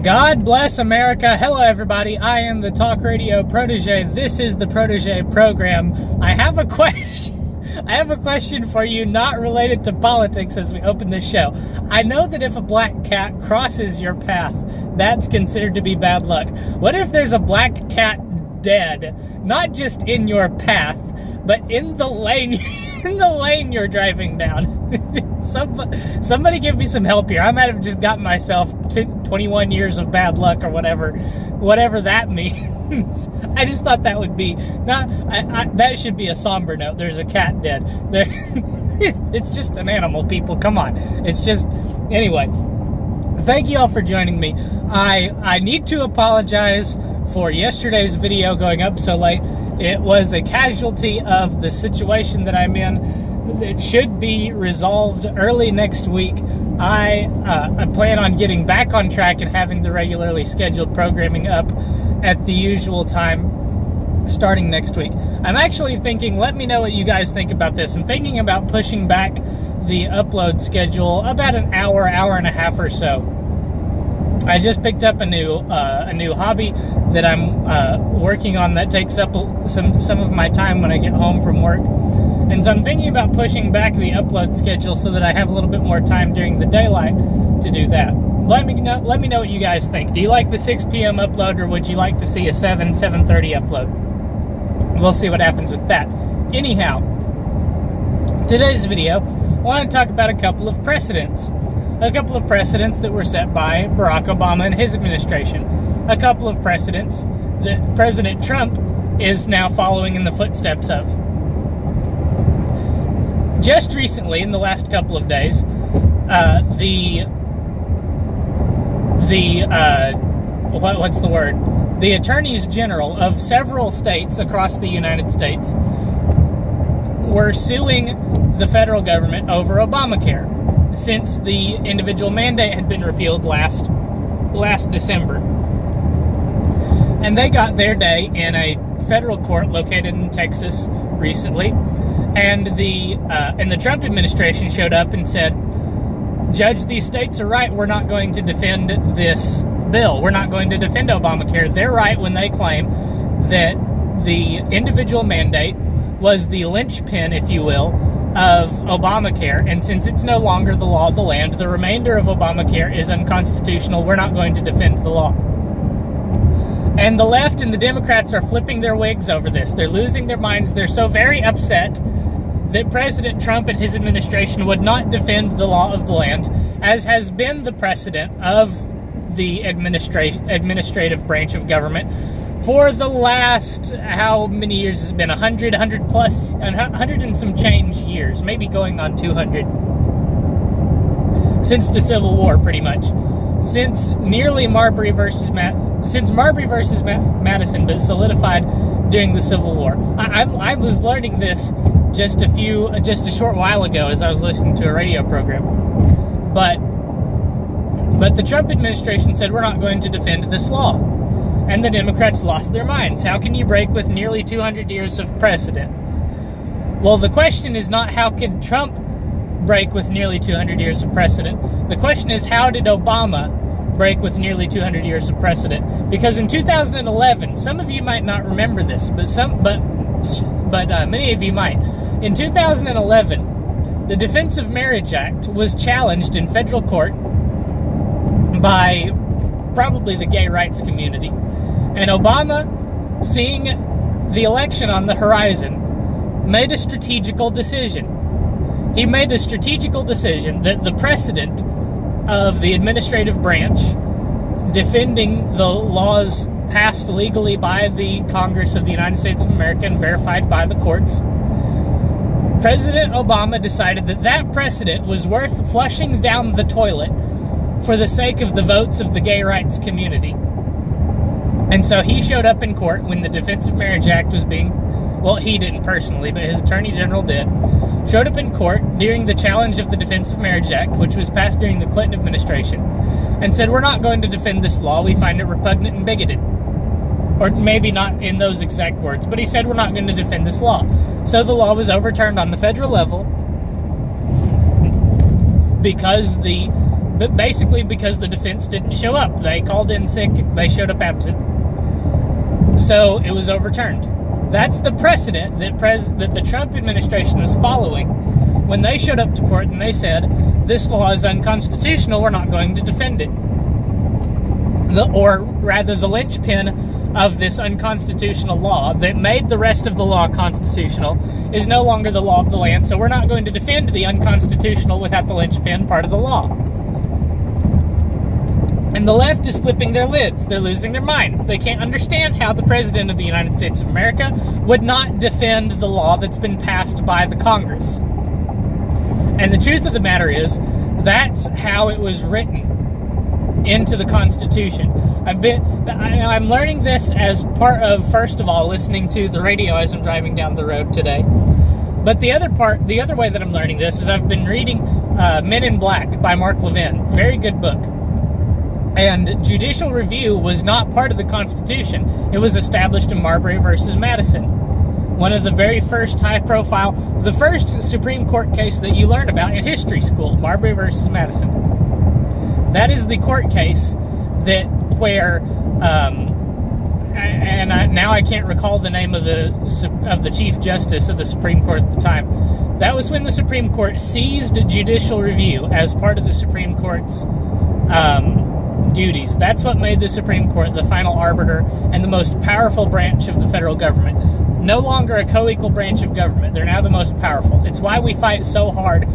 God bless America. Hello, everybody. I am the Talk Radio Protege. This is the Protege program. I have a question for you, not related to politics, as we open this show. I know that if a black cat crosses your path, that's considered to be bad luck. What if there's a black cat dead, not just in your path, but in the lane, in the lane you're driving down? Somebody give me some help here. I might have just gotten myself 21 years of bad luck or whatever that means. I just thought that would be that should be a somber note. There's a cat dead. It's just an animal, people. Come on. It's just, anyway. Thank you all for joining me. I need to apologize for yesterday's video going up so late. It was a casualty of the situation that I'm in. It should be resolved early next week. I plan on getting back on track and having the regularly scheduled programming up at the usual time starting next week. I'm actually thinking, let me know what you guys think about this. I'm thinking about pushing back the upload schedule about an hour and a half or so. I just picked up a new hobby that I'm working on that takes up some of my time when I get home from work. And so I'm thinking about pushing back the upload schedule so that I have a little bit more time during the daylight to do that. Let me know what you guys think. Do you like the 6 p.m. upload, or would you like to see a 7:30 upload? We'll see what happens with that. Anyhow, today's video, I want to talk about a couple of precedents. A couple of precedents that were set by Barack Obama and his administration. A couple of precedents that President Trump is now following in the footsteps of. Just recently, in the last couple of days, the attorneys general of several states across the United States were suing the federal government over Obamacare, since the individual mandate had been repealed last December. And they got their day in a federal court located in Texas recently, and the Trump administration showed up and said, "Judge, these states are right. We're not going to defend this bill. We're not going to defend Obamacare. They're right when they claim that the individual mandate was the linchpin, if you will, of Obamacare, and since it's no longer the law of the land, the remainder of Obamacare is unconstitutional. We're not going to defend the law." And the left and the Democrats are flipping their wigs over this. They're losing their minds. They're so very upset that President Trump and his administration would not defend the law of the land, as has been the precedent of the administrative branch of government for the last, how many years has it been? 100 and some change years, maybe going on 200. Since the Civil War, pretty much. Since Marbury versus Madison, but solidified during the Civil War. I was learning this just a short while ago as I was listening to a radio program. But the Trump administration said, we're not going to defend this law. And the Democrats lost their minds. How can you break with nearly 200 years of precedent? Well, the question is not how can Trump break with nearly 200 years of precedent. The question is, how did Obama break with nearly 200 years of precedent? Because in 2011, some of you might not remember this, but many of you might. In 2011, the Defense of Marriage Act was challenged in federal court by probably the gay rights community. And Obama, seeing the election on the horizon, made a strategical decision. He made a strategical decision that the precedent of the administrative branch defending the laws passed legally by the Congress of the United States of America and verified by the courts, President Obama decided that precedent was worth flushing down the toilet for the sake of the votes of the gay rights community. And so he showed up in court when the Defense of Marriage Act was he didn't personally, but his attorney general did, showed up in court during the challenge of the Defense of Marriage Act, which was passed during the Clinton administration, and said, we're not going to defend this law. We find it repugnant and bigoted. Or maybe not in those exact words, but he said, we're not going to defend this law. So the law was overturned on the federal level because the but basically because the defense didn't show up. They called in sick, they showed up absent. So it was overturned. That's the precedent that the Trump administration was following when they showed up to court and they said, this law is unconstitutional, we're not going to defend it. Or rather, the linchpin of this unconstitutional law that made the rest of the law constitutional is no longer the law of the land, so we're not going to defend the unconstitutional without the linchpin part of the law. And the left is flipping their lids. They're losing their minds. They can't understand how the President of the United States of America would not defend the law that's been passed by the Congress. And the truth of the matter is, that's how it was written into the Constitution. I'm learning this as part of, first of all, listening to the radio as I'm driving down the road today. But the other way that I'm learning this is I've been reading Men in Black by Mark Levin. Very good book. And judicial review was not part of the Constitution. It was established in Marbury versus Madison. One of the very first high-profile, the first Supreme Court case that you learn about in history school, Marbury versus Madison. That is the court case now I can't recall the name of the Chief Justice of the Supreme Court at the time. That was when the Supreme Court seized judicial review as part of the Supreme Court's duties. That's what made the Supreme Court the final arbiter and the most powerful branch of the federal government. No longer a co-equal branch of government. They're now the most powerful. It's why we fight so hard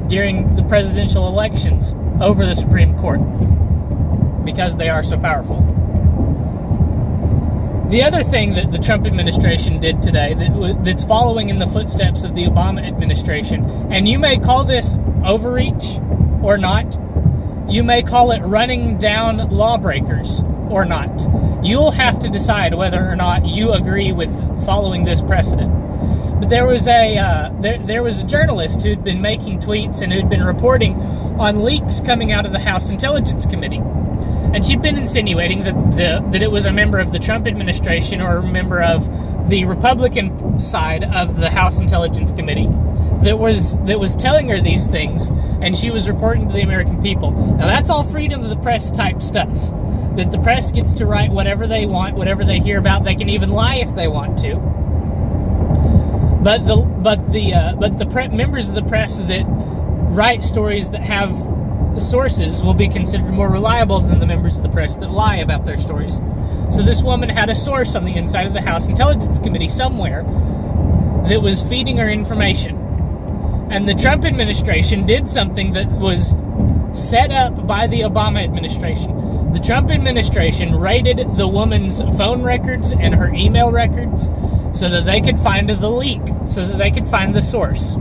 during the presidential elections over the Supreme Court, because they are so powerful. The other thing that the Trump administration did today that's following in the footsteps of the Obama administration, and you may call this overreach or not, you may call it running down lawbreakers or not. You'll have to decide whether or not you agree with following this precedent. But there was a journalist who'd been making tweets and who'd been reporting on leaks coming out of the House Intelligence Committee. And she'd been insinuating that it was a member of the Trump administration or a member of the Republican side of the House Intelligence Committee that was telling her these things, and she was reporting to the American people. Now that's all freedom of the press type stuff. That the press gets to write whatever they want, whatever they hear about. They can even lie if they want to. But the members of the press that write stories that have sources will be considered more reliable than the members of the press that lie about their stories. So this woman had a source on the inside of the House Intelligence Committee somewhere that was feeding her information. And the Trump administration did something that was set up by the Obama administration. The Trump administration raided the woman's phone records and her email records so that they could find the leak, so that they could find the source.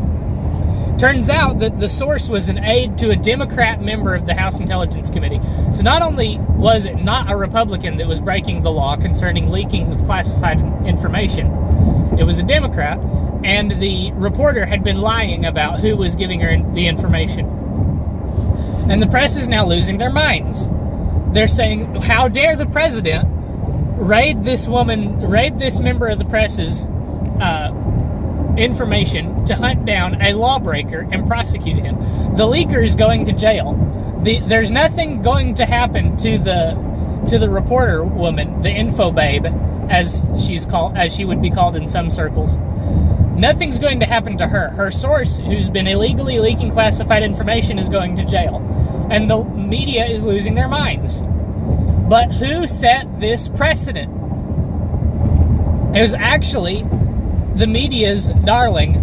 Turns out that the source was an aide to a Democrat member of the House Intelligence Committee. So not only was it not a Republican that was breaking the law concerning leaking of classified information, it was a Democrat, and the reporter had been lying about who was giving her the information. And the press is now losing their minds. They're saying, how dare the president raid this member of the press's information to hunt down a lawbreaker and prosecute him. The leaker is going to jail. There's nothing going to happen to the reporter woman, the info babe, as she would be called in some circles. Nothing's going to happen to her. Her source, who's been illegally leaking classified information, is going to jail. And the media is losing their minds. But who set this precedent? It was actually the media's darling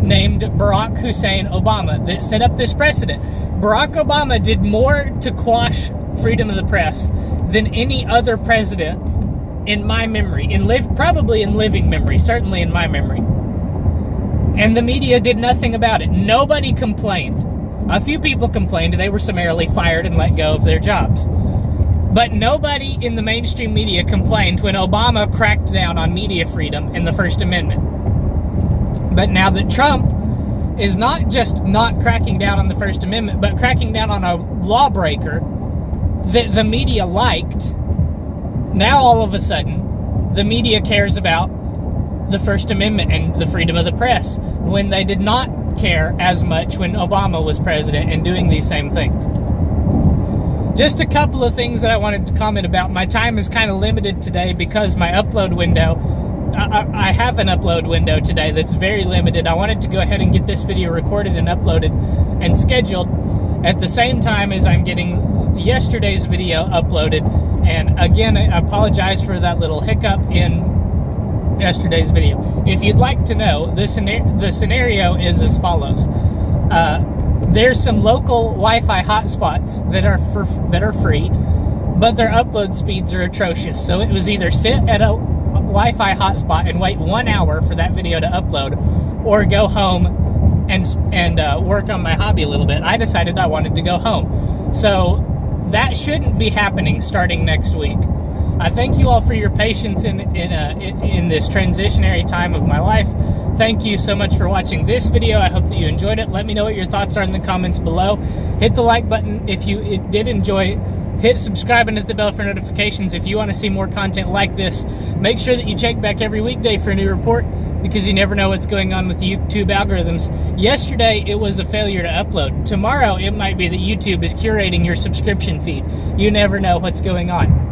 named Barack Hussein Obama that set up this precedent. Barack Obama did more to quash freedom of the press than any other president in my memory, probably in living memory, certainly in my memory. And the media did nothing about it. Nobody complained. A few people complained. They were summarily fired and let go of their jobs. But nobody in the mainstream media complained when Obama cracked down on media freedom and the First Amendment. But now that Trump is not just not cracking down on the First Amendment, but cracking down on a lawbreaker that the media liked, now all of a sudden the media cares about the First Amendment and the freedom of the press, when they did not care as much when Obama was president and doing these same things. Just a couple of things that I wanted to comment about. My time is kind of limited today because my upload window, I have an upload window today that's very limited. I wanted to go ahead and get this video recorded and uploaded and scheduled at the same time as I'm getting yesterday's video uploaded. And again, I apologize for that little hiccup in yesterday's video. If you'd like to know, the scenario is as follows. There's some local Wi-Fi hotspots that are free, but their upload speeds are atrocious. So it was either sit at a Wi-Fi hotspot and wait 1 hour for that video to upload, or go home and work on my hobby a little bit. I decided I wanted to go home. So that shouldn't be happening starting next week. I thank you all for your patience in this transitionary time of my life. Thank you so much for watching this video. I hope that you enjoyed it. Let me know what your thoughts are in the comments below. Hit the like button if you did enjoy it. Hit subscribe and hit the bell for notifications if you want to see more content like this. Make sure that you check back every weekday for a new report, because you never know what's going on with the YouTube algorithms. Yesterday, it was a failure to upload. Tomorrow, it might be that YouTube is curating your subscription feed. You never know what's going on.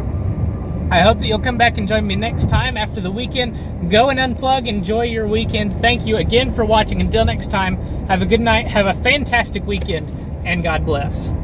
I hope that you'll come back and join me next time after the weekend. Go and unplug. Enjoy your weekend. Thank you again for watching. Until next time, have a good night, have a fantastic weekend, and God bless.